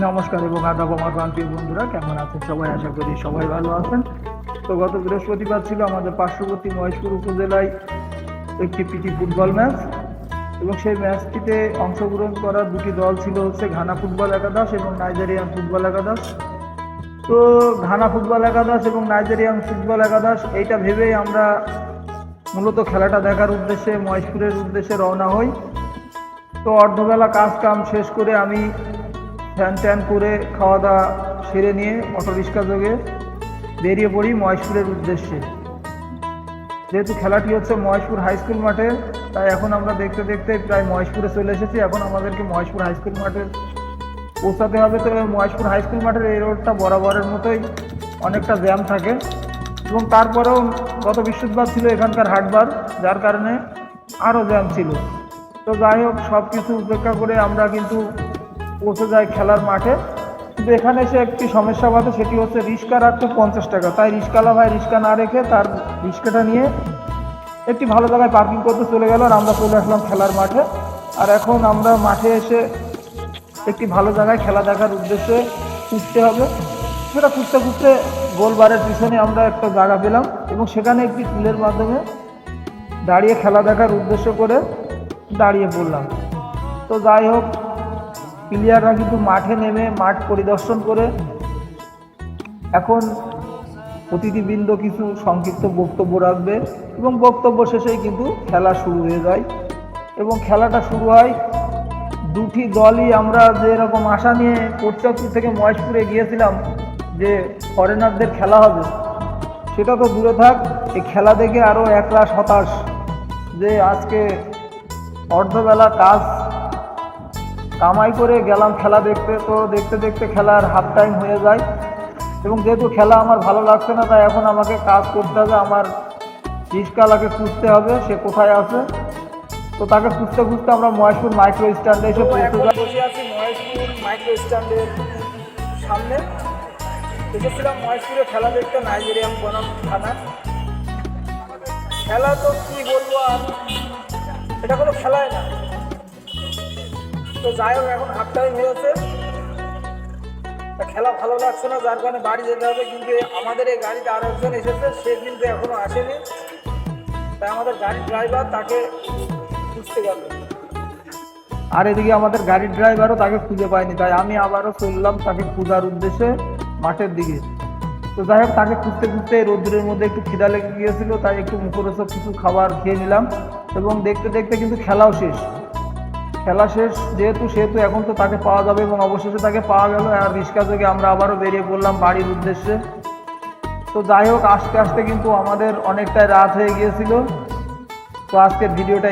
নমস্কার এবং আদাব আমার প্রান্তীয় বন্ধুরা, কেমন আছেন সবাই? আশা করি সবাই ভালো আছেন। তো গত বৃহস্পতিবার ছিল আমাদের পার্শ্ববর্তী মহেশপুর উপজেলায় একটি পিটি ফুটবল ম্যাচ, এবং সেই ম্যাচটিতে অংশগ্রহণ করা দুটি দল ছিল হচ্ছে ঘানা ফুটবল একাদশ এবং নাইজেরিয়ান ফুটবল একাদশ। তো ঘানা ফুটবল একাদশ এবং নাইজেরিয়ান ফুটবল একাদশ এইটা ভেবেই আমরা মূলত খেলাটা দেখার উদ্দেশ্যে মহেশপুরের উদ্দেশ্যে রওনা হই। তো অর্ধবেলা কাজ কাম শেষ করে আমি ফ্যান ট্যান করে খাওয়া দাওয়া সেরে নিয়ে অটোরিক্সা যোগে বেরিয়ে পড়ি মহেশপুরের উদ্দেশ্যে। যেহেতু খেলাটি হচ্ছে মহেশপুর হাই স্কুল মাঠে, তাই এখন আমরা দেখতে দেখতে প্রায় মহেশপুরে চলে এসেছি। এখন আমাদেরকে মহেশপুর হাই স্কুল মাঠে পৌঁছাতে হবে। তো মহেশপুর হাই স্কুল মাঠের এই রোডটা বরাবরের মতোই অনেকটা জ্যাম থাকে, এবং তারপরেও গত বৃহস্পতিবার ছিল এখানকার হাটবার, যার কারণে আরও জ্যাম ছিল। তো যাই হোক, সব কিছু উপেক্ষা করে আমরা কিন্তু পৌঁছে যাই খেলার মাঠে। কিন্তু এখানে এসে একটি সমস্যা বাধে, সেটি হচ্ছে রিক্সা রাখতে 50 টাকা। তাই রিক্সাওয়ালা ভাই রিক্সা না রেখে তার রিক্সাটা নিয়ে একটি ভালো জায়গায় পার্কিং করতে চলে গেল, আর আমরা চলে আসলাম খেলার মাঠে। আর এখন আমরা মাঠে এসে একটি ভালো জায়গায় খেলা দেখার উদ্দেশ্যে খুঁজতে হবে। সেটা খুঁজতে খুঁজতে গোলবারের পিছনে আমরা একটা জায়গা পেলাম, এবং সেখানে একটি টুলের মাধ্যমে দাঁড়িয়ে খেলা দেখার উদ্দেশ্য করে দাঁড়িয়ে পড়লাম। তো যাই হোক, প্লেয়াররা কিন্তু মাঠে নেমে মাঠ পরিদর্শন করে এখন অতিথিবৃন্দ কিছু সংক্ষিপ্ত বক্তব্য রাখবে, এবং বক্তব্য শেষেই কিন্তু খেলা শুরু হয়ে যায়। এবং খেলাটা শুরু হয় দুটি দলই, আমরা যেরকম আশা নিয়ে কোটচাঁদপুর থেকে মহেশপুরে গিয়েছিলাম যে ফরেনারদের খেলা হবে, সেটা তো দূরে থাক, এই খেলা দেখে আরও একরাশ হতাশ যে আজকে অর্ধবেলা কাজ কামাই করে গেলাম খেলা দেখতে। তো দেখতে দেখতে খেলার হাফ টাইম হয়ে যায়, এবং যেহেতু খেলা আমার ভালো লাগছে না, তাই এখন আমাকে কাজ করতে হবে। আমার রিক্সাওয়ালাকে খুঁজতে হবে, সে কোথায় আছে। তো তাকে খুঁজতে খুঁজতে আমরা মহেশপুর মাইক্রো স্ট্যান্ডে এসে পৌঁছে যাই। বসে আছি মহেশপুর মাইক্রো স্ট্যান্ডের সামনে। এসেছিলাম মহেশপুরে খেলা দেখতে, নাইজেরিয়ান বনাম থানা। খেলা তো কি বলবো, আর এটা কোনো খেলায় না। তো যাই হোক, এখন হাফ টাইম হয়েছে, খেলা ভালো লাগছে না, যার কারণে বাড়ি যেতে হবে। কিন্তু আমাদের এই গাড়িতে আরো একজন এসেছে, সে কিন্তু এখনো আসেনি। তাই আমাদের গাড়ির ড্রাইভার তাকে খুঁজতে গেল, আর এদিকে আমাদের গাড়ির ড্রাইভারও তাকে খুঁজে পায়নি। তাই আমি আবারও চললাম তাকে খোঁজার উদ্দেশ্যে মাঠের দিকে। তো যাই হোক, তাকে খুঁজতে খুঁজতে রোদ্রের মধ্যে একটু খিদা লেগে গিয়েছিল, তাই একটু মুখরোচক কিছু খাবার খেয়ে নিলাম। এবং দেখতে দেখতে কিন্তু খেলাও শেষ। খেলা শেষ সেহেতু এখন তো তাকে পাওয়া যাবে, এবং অবশেষে তাকে পাওয়া গেল। আর রিক্সা থেকে আমরা আবারও বেরিয়ে পড়লাম বাড়ির উদ্দেশ্যে। তো যাই হোক, আস্তে আস্তে কিন্তু আমাদের অনেকটাই রাত হয়ে গিয়েছিল। তো আজকের ভিডিওটা